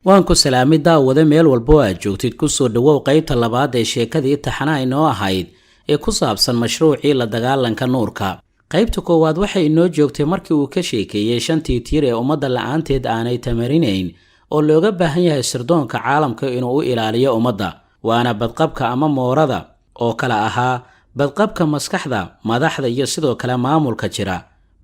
waan ku salaamay daawada meel walba aad joogtid ku soo dhawow qaybta labaad ee sheekadii taxanaha inoo ahayd ee ku saabsan mashruucii la dagaalanka nuurka. qaybta koowaad waxay inoo joogtay markii uu ka sheekeeyay shantii tiir ee ummadda la'aanteed aanay tamarinayn oo looga baahan yahay sirdoonka caalamka inuu u ilaaliyo ummadda, waana badqabka ama moorada oo kala ahaa badqabka maskaxda, madaxda iyo sidoo kale maamulka jira,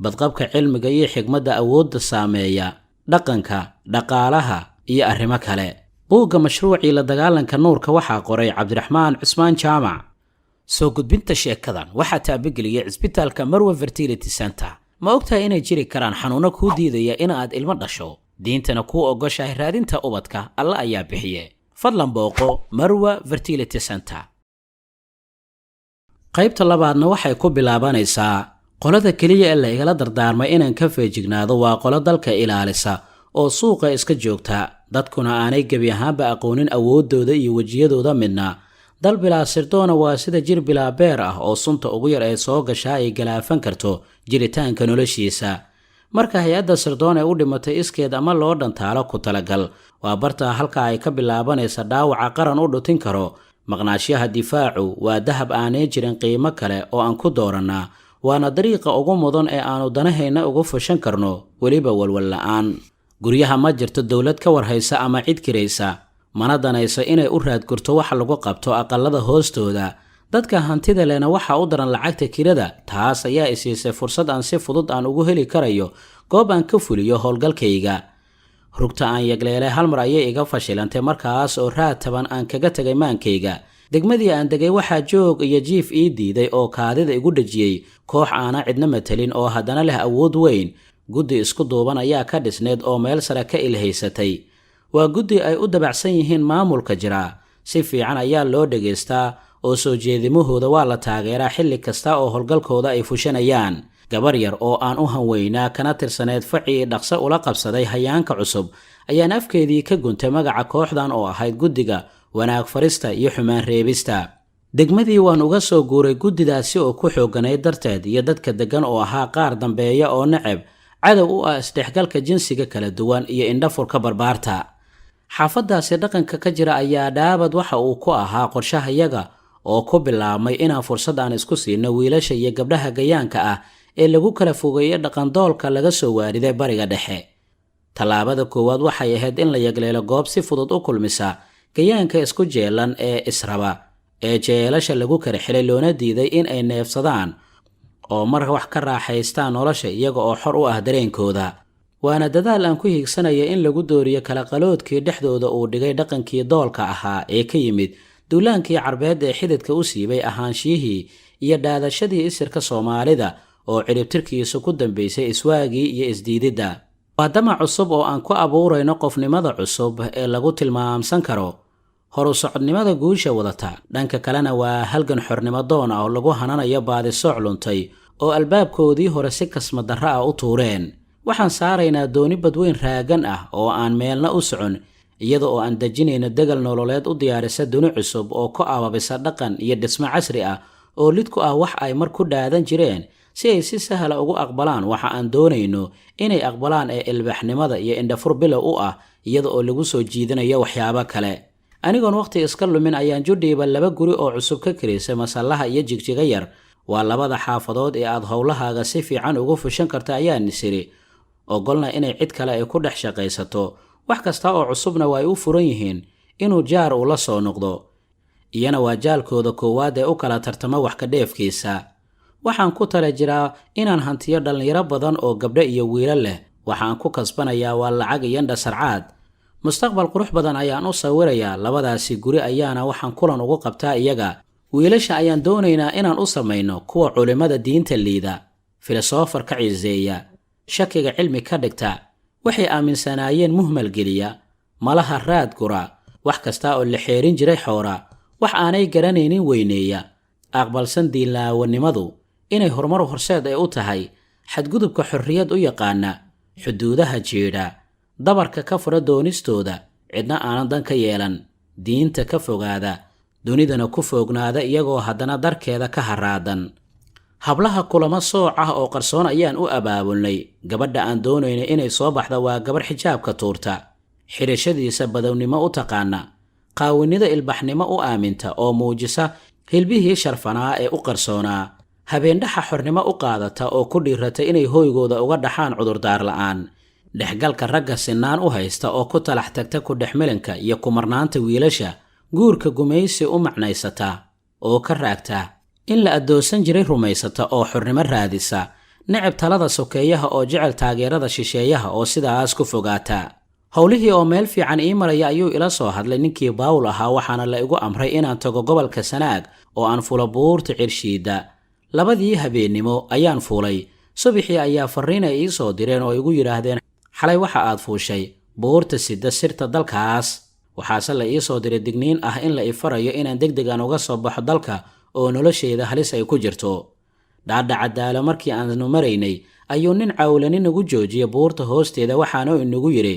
badqabka cilmiga iyo xigmadda awoodda saameeya, dhaqanka, dhaqaalaha iyo arrimo kale. buugga mashruucii la dagaalanka nuurka waxaa qoray Cabdiraxmaan Cusmaan Jaamac. soo gudbinta sheekadan waxaa taabageliyay Cisbitaalka Marwa Fertility Center. ma ogtahay inay jiri karaan xanuuno kuu diidaya inaad ilmo dhasho, diintana kuu ogoshahay raadinta ubadka alla ayaa bixiye. fadlan booqo Marwa Fertility Center. qaybta labaadna waxay ku bilaabanaysaa qolada kaliya ee la igala dardaarmay inaan ka feejignaado waa qolo dalka ilaalisa oo suuqa iska joogta, dadkuna aanay gebi ahaanba aqoonin awoodooda iyo wejiyadooda midna. dal bilaa sirdoona waa sida jir bilaa beer ah oo sunta ugu yar ee soo gashaa ay galaafan karto jiritaanka noloshiisa. marka hay-adda sirdoon ee u dhimatay iskeed ama loo dhantaalo ku talagal, waa bartaa halka ay ka bilaabanaysa dhaawaca qaran u dhutin karo. maqnaashaha difaacu waa dahab aanay jirin qiimo kale oo aan ku doorannaa, waana dariiqa ugu mudan ee aanu danahayna ugu fushan karno, weliba walwal la'aan. guryaha ma jirto dowlad ka warhaysa ama cid kiraysa, mana danayso inay u raadgurto waxa lagu qabto aqalada hoostooda. dadka hantida lehna waxa u daran lacagta kirada, taas ayaa isiisay fursad aan si fudud aan ugu heli karayo goob aan ka fuliyo howlgalkayga. rugta aan yagleelay hal mar ayay iga fashilantay, markaas oo raad taban aan kaga tagay maankayga. degmadii aan degay waxaa joog iyo jiif ii diiday oo kaadida igu dhajiyey koox aana cidna matalin oo haddana leh awood weyn. guddi isku duuban ayaa ka dhisneed oo meel sare ka ilhaysatay. waa guddi ay u dabacsan yihiin maamulka jira, si fiican ayaa loo dhegaystaa oo soo jeedimahooda waa la taageeraa xilli kasta oo howlgalkooda ay fushanayaan. gabar yar oo aan u hanweynaa kana tirsaneed facii dhaqso ula qabsaday hayaanka cusub ayaan afkeedii ka guntay magaca kooxdan oo ahayd guddiga wanaag farista iyo xumaan reebista. degmadii waan uga soo guuray guddidaasi oo ku xoogganayd darteed iyo dadka deggan oo ahaa qaar dambeeya oo neceb cadow u ah isdhexgalka jinsiga kala duwan iyo indhafurka barbaarta. xaafadaasi dhaqanka ka jira ayaa dhaabad waxa uu ku ahaa qorshahayaga oo ku bilaabmay inaan fursad aan isku siino wiilasha iyo gabdhaha gayaanka ah ee lagu kala fogeeyo dhaqandoolka laga soo waariday bariga dhexe. tallaabada koowaad waxay ahayd in la yagleelo goob si fudud u kulmisa gayaanka isku jeelan ee israba ee jeelasha lagu kala xiray, loona diiday in ay neefsadaan oo mar wax ka raaxaystaan nolosha iyaga oo xor u ah dareenkooda. waana dadaal aan ku hiigsanaya in lagu dooriyo kala qaloodkii dhexdooda uu dhigay dhaqankii doolka ahaa ee ka yimid duulaankii carbeed ee xididka u siibay ahaanshiyihii iyo dhaadashadii isirka Soomaalida oo ciribtirkiisu ku dambeysay iswaagii iyo isdiididda. waa damac cusub oo aan ku abuurayno qofnimada cusub ee lagu tilmaamsan karo horu socodnimada guusha wadata. dhanka kalena waa halgan xornimo doon ah oo lagu hananayo baadisooc luntay oo albaabkoodii hore si kasma darro ah u tuureen. waxaan saaraynaa dooni badweyn raagan ah oo aan meelna u socon, iyada oo aan dejinayno degal nololeed u diyaarisa duni cusub oo ku ababisa dhaqan iyo dhismo casri ah oo lid ku ah wax ay mar ku dhaadan jireen, si ay si sahla ugu aqbalaan waxa aan doonayno inay aqbalaan ee ilbaxnimada iyo indhafur bilow u ah, iyada oo lagu soo jiidanayo waxyaabo kale. anigoon waqti iska lumin ayaan judhiiba 2 guri oo cusub ka kiraysay masallaha iyo jigjiga yar. waa 2 xaafadood ee aad howlahaaga si fiican ugu fushan karta ayaan nisiri, ogolna inay cid kale ay ku dhex shaqaysato. wax kasta oo cusubna waa ay u furan yihiin inuu jaar ula soo noqdo, iyana waa jaalkooda koowaad ee u kala tartama wax ka dheefkiisa. waxaan ku tala jiraa inaan hantiyo dhallinyaro badan oo gabdho iyo wiilal leh. waxaan ku kasbanayaa waa lacag iyo dhasarcaad. mustaqbal qurux badan ayaan u sawirayaa. 2daasi guri ayaana waxaan kulan ugu qabtaa iyaga. wiilasha ayaan doonaynaa inaan u samayno kuwa culimada diinta liida, filosofar ka ciiseeya, shakiga cilmi ka dhigta, waxay aaminsanaayeen muhmal geliya, malaha raad gura, wax kasta oo la xeerin jiray xoora, wax aanay garanaynin weyneeya, aqbalsan diinlaawanimadu inay horumar horseed ay u tahay, xadgudubka xorriyad u yaqaana, xuduudaha jeedha, dabarka ka fura doonistooda, cidna aanan dan ka yeelan, diinta ka fogaada, dunidana ku foognaada iyagoo haddana darkeeda ka haraadan. hablaha kulamo sooc ah oo qarsoon ayaan u abaabulnay. gabadha aan doonaynay inay soo baxda waa gabar xijaabka tuurta. xirashadiisa badownimo u taqaana, qaawinida ilbaxnimo u aaminta oo muujisa hilbihii sharfanaa ee u qarsoonaa, habeendhaxa xornimo u qaadata oo ku dhiirata inay hooygooda uga dhaxaan cudurdaar la'aan, dhexgalka ragga sinaan u haysta oo ku talax tagta ku dhexmilanka iyo kumarnaanta wiilasha, guurka gumaysi u macnaysata oo ka raagta in la adoonsan jiray rumaysata oo xornimo raadisa, necab talada sokeeyaha oo jecel taageerada shisheeyaha oo sidaas ku fogaata. howlihii oo meel fiican ii maraya ayuu ila soo hadlay ninkii Baawul ahaa, waxaana la igu amray inaan tago gobolka Sanaag oo aan fulo buurta Cirshiida. labadii habeennimo ayaan fuulay. subaxii ayaa fariin ay ii soo direen oo igu yiraahdeen xalay waxa aad fuushay buurta sida sirta dalkaas. waxaase la ii soo diray digniin ah in la ifarayo inaan degdeg aan uga soo baxo dalka oo nolosheeda halis ay ku jirto. dhaadhaca daalo markii aanu maraynay ayuu nin cawlani nagu joojiyay buurta hoosteeda, waxaana inagu yiri,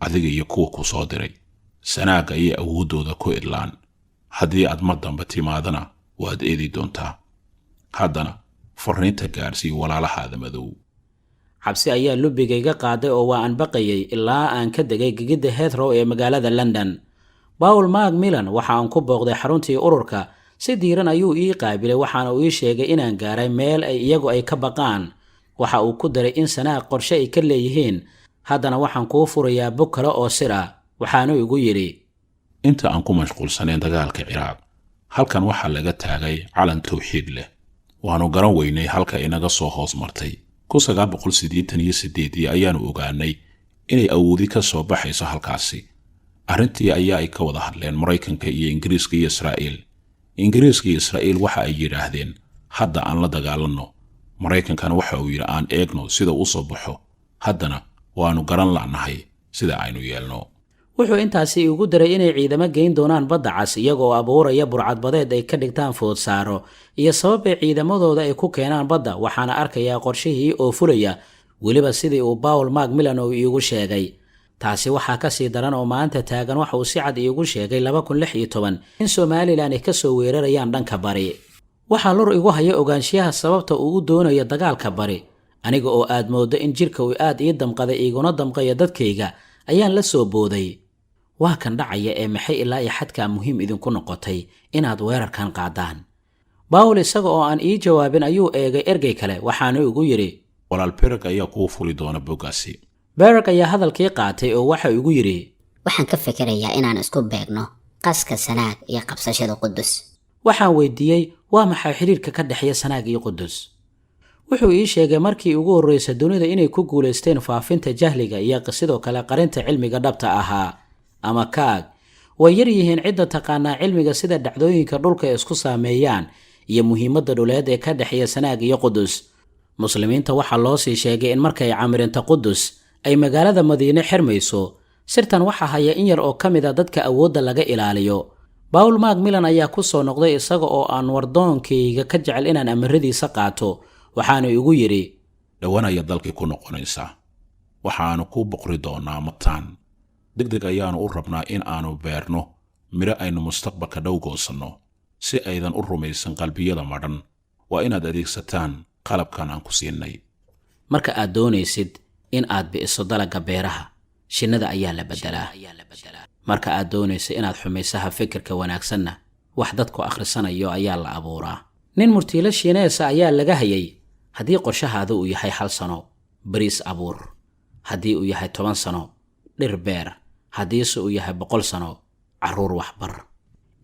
adiga iyo kuwa ku soo diray Sanaaga iyo awoodooda ku idlaan. haddii aad mar dambe timaadana waad eedi doontaa. haddana fariinta gaarsii walaalahaada madow. cabsi ayaa lubigayga qaaday oo waa aan baqayay ilaa aan ka degay gigida Heathrow ee magaalada London. Paul Macmillan waxa aan ku booqday xaruntii ururka. si diiran ayuu ii qaabilay, waxaana uu ii sheegay inaan gaaray meel ay iyagu ay ka baqaan. waxa uu ku daray in Sanaag qorshe ay ka leeyihiin. haddana waxaan kuu furayaa bog kale oo sir ah. waxaanu igu yidhi, inta aan ku mashquulsanayn dagaalka Ciraaq, halkan waxaa laga taagay calan tawxiid leh. waanu garan weynay halka inaga soo hoos martay. 1988 ayaanu ogaanay inay awoodi ka soo baxayso halkaasi. arrintii ayaa ay ka wada hadleen Mareykanka iyo Ingiriiska iyo Israa'iil. Ingiriiska iyo Israa'iil waxa ay yiraahdeen hadda aan la dagaalanno. Mareykankana waxa uu yiri aan eegno sida uu soo baxo. haddana waanu garan la'nahay sida aynu yeelno. wuxuu intaasi ugu daray inay ciidamo geyn doonaan badda cas, iyagoo abuuraya burcadbadeed ay ka dhigtaan food saaro iyo sabab ay ciidamadooda ay ku keenaan badda. waxaana arkayaa qorshihii oo fulaya, weliba sidii uu Paul Macmillan uu iigu sheegay. taasi waxaa ka sii daran oo maanta taagan waxa uu si cad iigu sheegay 2016 in Somaliland ay ka soo weerarayaan dhanka bari. waxaa lur igu haya ogaanshiyaha sababta uu u doonayo dagaalka bari. aniga oo aad moodo in jirka uu aad ii damqaday iguna damqayo dadkayga ayaan la soo booday. waa kan dhacaya ee maxay ilaa iyo xadka muhiim idinku noqotay inaad weerarkan qaadaan. Paul isaga oo aan ii jawaabin ayuu eegay ergey kale, waxaanu igu yiri, walaal Berg ayaa kuu fuli doona bogaasi. Berg ayaa hadalkii qaatay oo waxa igu yiri, waxaan ka fikirayaa inaan isku beegno qaska Sanaag iyo qabsashada Qudus. waxaan weydiiyey waa maxay xiriirka ka dhaxeeya Sanaag iyo Qudus. wuxuu ii sheegay markii ugu horreysay dunida inay ku guuleysteen faafinta jahliga iyo sidoo kale qarinta cilmiga dhabta ahaa ama kaag. way yar yihiin cidda taqaanaa cilmiga sida dhacdooyinka dhulka isku saameeyaan iyo muhiimadda dhuleed ee ka dhaxeeya Sanaag iyo Qudus. muslimiinta waxaa loo sii sheegay in markay camirinta Qudus ay magaalada Madiine xirmayso. sirtan waxaa haya in yar oo ka mid ah dadka awoodda laga ilaaliyo. Paul Macmillan ayaa ku soo noqday isaga oo aan wardoonkayga ka jecel inaan amaradiisa qaato. waxaanu igu yiri, dhawanaya dalkii ku noqonaysa. waxaanu ku boqri doonaa mataan. degdeg ayaanu u rabnaa in aanu beerno miro aynu mustaqbalka dhow goosanno. si aydan u rumaysan qalbiyada madhan, waa inaad adeegsataan qalabkan aan ku siinay. marka aad doonaysid in aad bi'iso dalagga beeraha, shinnada ayaa la beddelaa. marka aad doonaysid inaad xumaysaha fikirka wanaagsanna, wax dadku akhrisanayo ayaa la abuuraa. nin murtiilo shiineesa ayaa laga hayay. haddii qorshahaada uu yahay 1 sano, bariis abuur. haddii uu yahay 10 sano, dhir beer. haddiise uu yahay 100 sano, carruur waxbar.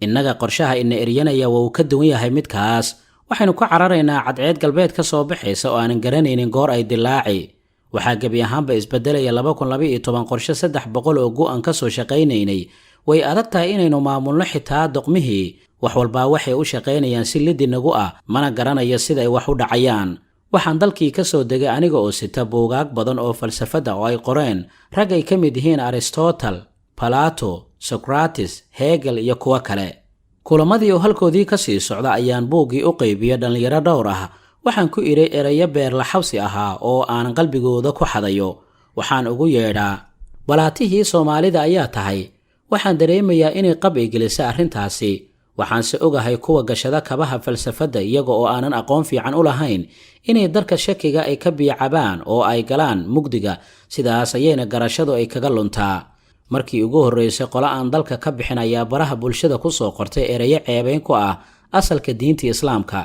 innaga qorshaha ina eryanaya waa uu ka duwan yahay midkaas. waxaynu ku cararaynaa cadceed galbeed ka soo baxaysa oo aanan garanaynin goor ay dilaaci. waxaa gebi ahaanba isbedelaya 2012 qorshe 300 oo go'an ka soo shaqaynaynay. way adag tahay inaynu maamulno xitaa doqmihii. wax walba waxay u shaqaynayaan si lidinagu ah, mana garanayo sida ay wax u dhacayaan. waxaan dalkii ka soo degay aniga oo sita buugaag badan oo falsafada oo ay qoreen rag ay ka mid yihiin Aristotle, Plato, Socrates, Hegel iyo kuwa kale. kulamadii oo halkoodii ka sii socda ayaan buuggii u qaybiyay dhalinyaro dhowr ah. waxaan ku iray erayo beer la xawsi ahaa oo aan qalbigooda ku xadayo. waxaan ugu yeedhaa, balaatihii Soomaalida ayaa tahay. waxaan dareemayaa inay qab ay gelisay arrintaasi. waxaanse ogahay kuwa gashada kabaha falsafada iyaga oo aanan aqoon fiican u lahayn inay darka shakiga ay ka biicabaan oo ay galaan mugdiga. sidaas ayayna garashadu ay kaga luntaa. markii ugu horreysay qolo aan dalka ka bixin ayaa baraha bulshada ku soo qortay erayo ceebayn ku ah asalka diinta islaamka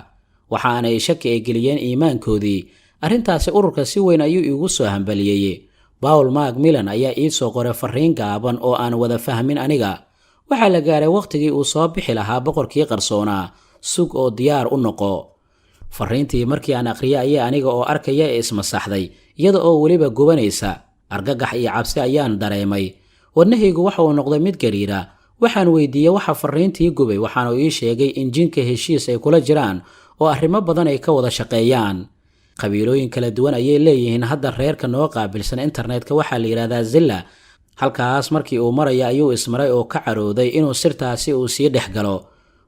waxaanay shaki ay geliyeen iimaankoodii arrintaasi ururka si weyn ayuu iigu soo hambaliyeeyey Paul Macmillan ayaa ii soo qoray fariin gaaban oo aan wada fahmin aniga waxaa la gaaray waqtigii uu soo bixi lahaa boqorkii qarsoonaa sug oo diyaar u noqo fariintii markii aan aqriyay ayaa aniga oo arkaya ee ismasaxday iyada oo weliba gubanaysa argagax iyo cabsi ayaan dareemay wadnahaygu waxa uu noqday mid gariira waxaan weydiiyey waxa fariintii gubay waxaanu ii sheegay in jinka heshiis ay kula jiraan oo arrimo badan ay ka wada shaqeeyaan qabiilooyin kala duwan ayay leeyihiin hadda reerka noo qaabilsan internetka waxaa la yiraahdaa Zilla halkaas markii uu maraya ayuu ismaray oo ka carooday inuu sirtaasi uu sii dhex galo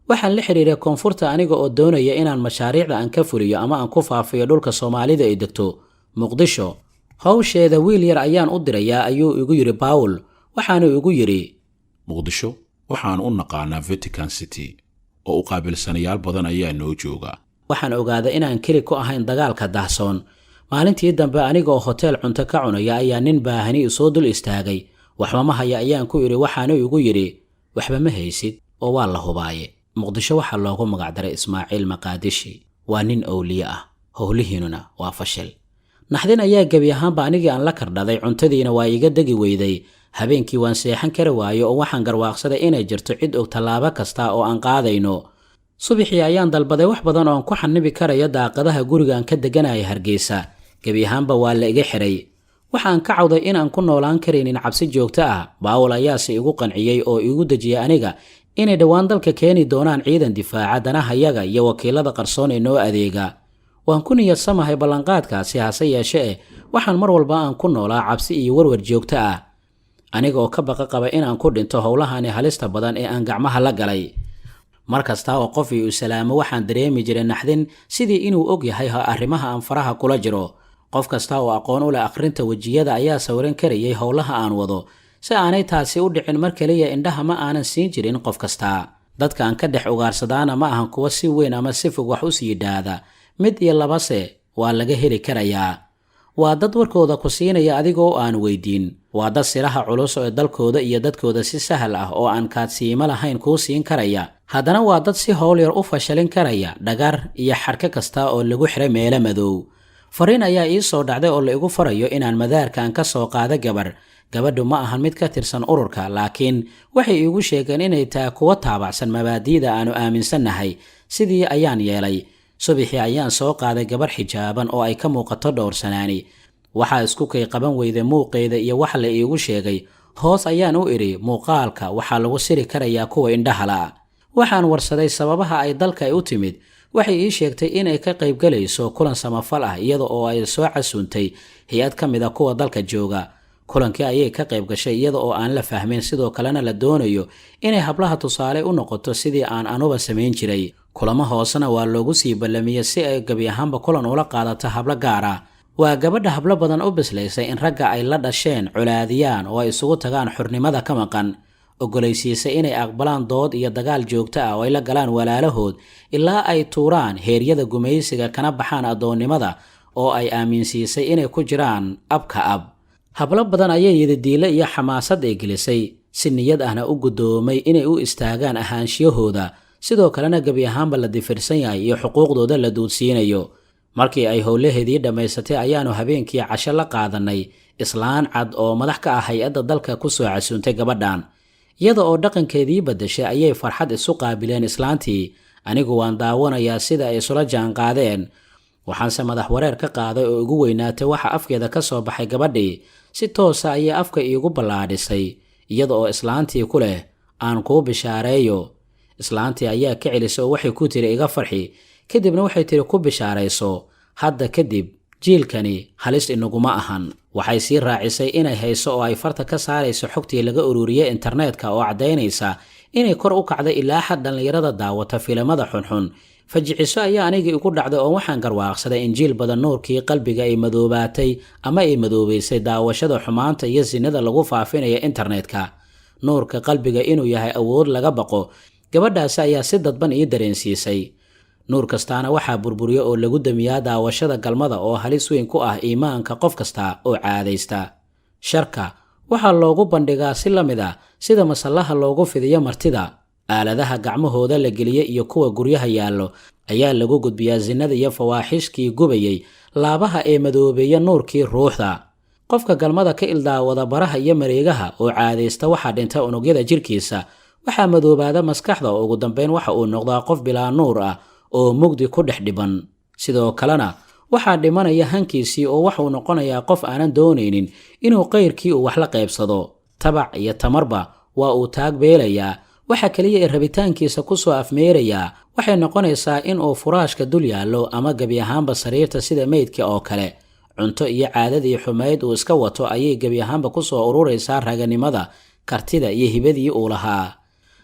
waxaan la xiriiray koonfurta aniga oo doonaya inaan mashaariicda aan ka fuliyo ama aan ku faafiyo dhulka Soomaalida ay degto Muqdisho hawsheeda wiil yar ayaan u dirayaa ayuu igu yiri Paul waxaanu igu yiri Muqdisho waxaan u naqaanaa Vatican City oo u qaabilsanayaal badan ayaa noo jooga waxaan ogaaday inaan keli ku ahayn dagaalka dahsoon maalintii dambe aniga oo hotel cunto ka cunaya ayaa nin baahani soo dul istaagay waxba ma haya ayaan ku iri waxaanu igu yiri waxba ma haysid oo waa la hubaaye Muqdisho waxa loogu magac daray Ismaaciil Maqaadishi waa nin awliye ah howlihiinuna waa fashil naxdin ayaa gabi ahaanba anigii aan la kardhaday cuntadiina waa iga degi weyday habeenkii waan seexan kara waayo oo waxaan garwaaqsaday inay jirto cid og tallaabo kasta oo aan qaadayno subaxii ayaan dalbaday wax badan oo aan ku xanibi karayo daaqadaha gurigaan ka deganaya Hargeysa gabi ahaanba waa la iga xiray waxaan ka cawday in aan ku noolaan karinin cabsi joogto ah Paul ayaa si igu qanciyay oo igu dajiyay aniga inay dhawaan dalka keeni doonaan ciidan difaaca danaha yaga iyo wakiilada qarsoon ee noo adeega waan ku niyadsamahay ballanqaadkaasi hase yeeshee waxaan mar walba aan ku noolaa cabsi iyo warwar joogto ah aniga oo ka baqa qaba inaan ku dhinto howlahan halista badan ee aan gacmaha la galay markasta oo qof uu salaamo waxaan dareemi jiray naxdin sidii inuu og yahay arrimaha aan faraha kula jiro qof kasta oo aqoon u leh akhrinta wajiyada ayaa sawiran karayay howlaha aan wado si aanay taasi u dhicin mar kaliya indhaha ma aanan siin jirin qof kasta dadka aan ka dhex ugaarsadaana ma ahan kuwa si weyn ama si fog wax u sii dhaada mid iyo labase waa laga heli karayaa waa dad warkooda ku siinaya adigoo aan weydiin waa dad siraha culus ee dalkooda iyo dadkooda si sahal ah oo aan kaadsiimo lahayn kuu siin karaya haddana waa dad si howl yar u fashalin karaya dhagar iyo xarka kasta oo lagu xiray meelo madow fariin ayaa ii soo dhacday oo la igu farayo inaan madaarkan ka soo qaado gabadhu ma ahan mid ka tirsan ururka laakiin waxay iigu sheegeen inay tahay kuwa taabacsan mabaadi'da aanu aaminsannahay sidii ayaan yeelay subaxii ayaan soo qaaday gabar xijaaban oo ay ka muuqato dhowrsanaani waxaa isku kay qaban weyday muuqeeda iyo wax la iigu sheegay hoos ayaan u iri muuqaalka waxaa lagu siri karayaa kuwa indhahala waxaan warsaday sababaha ay dalka u timid waxay ii sheegtay inay ka qayb galayso kulan samafal ah iyada oo ay soo casuuntay hay'ad ka mid ah kuwa dalka jooga kulankii ayay ka qayb gashay iyada oo aan la fahmin sidoo kalena la doonayo inay hablaha tusaale u noqoto sidii aan anuba samayn jiray kulamo hoosena waa loogu sii ballamiyay si ay gabi ahaanba kulan ula qaadato hablo gaar ah waa gabadha hablo badan u bislaysay in ragga ay la dhasheen culaadiyaan oo ay isugu tagaan xurnimada ka maqan ogolaysiisay inay aqbalaan dood iyo dagaal joogto ah oo ay la galaan walaalahood ilaa ay tuuraan heeryada gumaysiga kana baxaan addoonnimada oo ay aaminsiisay inay ku jiraan abka ab hablo badan ayay yidadiile iyo xamaasad ay gelisay si niyad ahna u guddoomay inay u istaagaan ahaanshiyahooda sidoo kalena gabi ahaanba la difirsan yahay iyo xuquuqdooda la duudsiinayo markii ay howlaheedii dhammaysatay ayaanu habeenkii casho la qaadanay islaan cad oo madax ka ah hay-adda dalka ku soo casuuntay gabadhan iyada oo dhaqankeedii beddeshay ayay farxad isu qaabileen islaantii anigu waan daawanayaa sida ay isula jaanqaadeen waxaanse madax wareer ka qaaday oo igu weynaatay waxa afkeeda ka soo baxay gabadhii si toosa ayay afka iigu ballaadhisay iyada oo islaantii ku leh aan kuu bishaareeyo islaantii ayaa ka celisay oo waxay ku tiri iga farxi kadibna waxay tiri ku bishaarayso hadda kadib jiilkani halis inaguma ahan waxay sii raacisay inay hayso oo ay farta ka saarayso xogtii laga ururiyay internetka oo caddaynaysa inay kor u kacday ilaa xad dhallinyarada daawata filimada xunxun fajiciso ayaa anigii igu dhacday oo waxaan garwaaqsaday in jiil badan nuurkii qalbiga ay madoobaatay ama ay madoobaysay daawashada xumaanta iyo sinada lagu faafinaya internetka nuurka qalbiga inuu yahay awood laga baqo gabadhaasi ayaa si dadban ii dareensiisay nuur kastaana waxaa burburiya oo lagu damiyaa daawashada galmada oo halis weyn ku ah iimaanka qof kasta oo caadaysta sharka waxaa loogu bandhigaa si la mid ah sida masallaha loogu fidiyo martida. aaladaha gacmahooda la geliye iyo kuwa guryaha yaallo ayaa lagu gudbiyaa sinada iyo fawaaxishkii gubayay laabaha ee madoobeeya nuurkii ruuxda. qofka galmada ka ildaawada baraha iyo mareegaha oo caadaysta waxaa dhinta unugyada jirkiisa, waxaa madoobaada maskaxda oo ugu dambeyn waxa uu noqdaa qof bilaa nuur ah oo mugdi ku dhex dhiban. sidoo kalena waxaa dhimanaya hankiisii oo waxuu noqonayaa qof aanan doonaynin inuu qayrkii uu wax la qaybsado. tabac iyo tamarba waa uu taag beelayaa. waxa kaliya ee rabitaankiisa ku soo afmeerayaa waxay noqonaysaa in uu furaashka dul yaallo ama gebi ahaanba sariirta sida meydka oo kale. cunto iyo caadadii xumayd uu iska wato ayay gebi ahaanba ku soo ururaysaa raganimada, kartida iyo hibadii uu lahaa.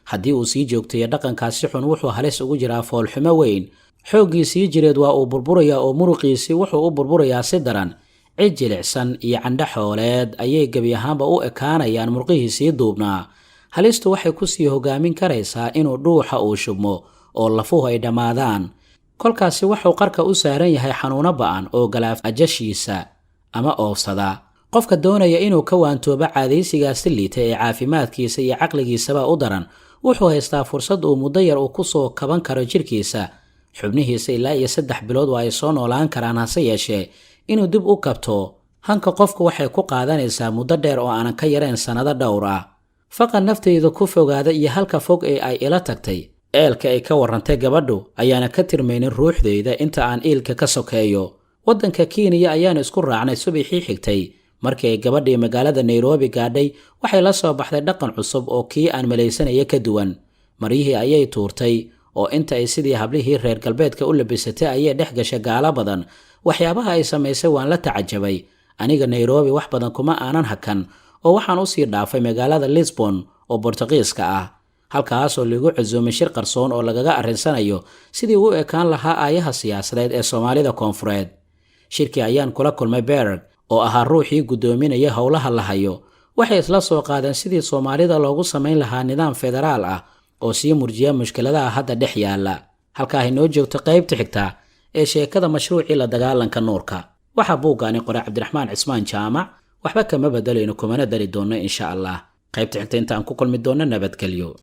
haddii uu sii joogtayo dhaqankaasi xun wuxuu halis ugu jiraa foolxumo weyn. xooggiisii jireed waa uu burburayaa oo muruqiisii wuxuu u burburayaa si daran. cid jilicsan iyo candho xooleed ayay gebi ahaanba u ekaanayaan murqihiisii duubnaa. halistu waxay ku sii hogaamin karaysaa inuu dhuuxa uu shubmo oo lafuhu ay dhammaadaan. kolkaasi wuxuu qarka u saaran yahay xanuuno ba'an oo galaaf ajashiisa ama oofsada. qofka doonaya inuu ka waantoobo caadaysigaasi liita ee caafimaadkiisa iyo caqligiisaba u daran wuxuu haystaa fursad uu muddo yar uu ku soo kaban karo jirkiisa. xubnihiisa ilaa iyo 3 bilood waa ay soo noolaan karaan, hase yeeshee inuu dib u kabto hanka qofku waxay ku qaadanaysaa muddo dheer oo aanan ka yarayn sannado dhowr ah. faqa naftayda ku fogaada iyo halka fog ee ay ila tagtay eelka ay ka warrantay gabadhu ayaana ka tirmaynin ruuxdayda inta aan iilka ka sokeeyo. waddanka Kenya ayaan isku raacnay subaxii xigtay. markii ay gabadhii magaalada Nairobi gaadhay waxay la soo baxday dhaqan cusub oo kii aan malaysanaya ka duwan. maryihii ayay tuurtay oo inta ay sidii hablihii reer galbeedka u labisatay ayay dhex gashay gaala badan. waxyaabaha ay samaysay waan la tacajabay. aniga Nairobi wax badan kuma aanan hakan oo waxaan u sii dhaafay magaalada Lisbon oo Boortaqiiska ah. halkaasoo lagu casuumay shir qarsoon oo lagaga arrinsanayo sidii uu ekaan lahaa aayaha siyaasadeed ee Soomaalida Koonfureed. shirkii ayaan kula kulmay Berg oo ahaa ruuxii gudoominaya howlaha la hayo. waxay isla soo qaadeen sidii Soomaalida loogu samayn lahaa nidaam federaal ah oo sii murjiya mushkiladaha hadda dhex yaala. halkaa inoo joogto qaybta xigta ee sheekada mashruucii la dagaalanka nuurka. waxaa buuggaani qoray Cabdiraxmaan Cismaan Jaamac. waxba kama bedelayno kumana dari doono insha Allah. qaybta xigta inta aan ku kulmi doono nabadgelyo.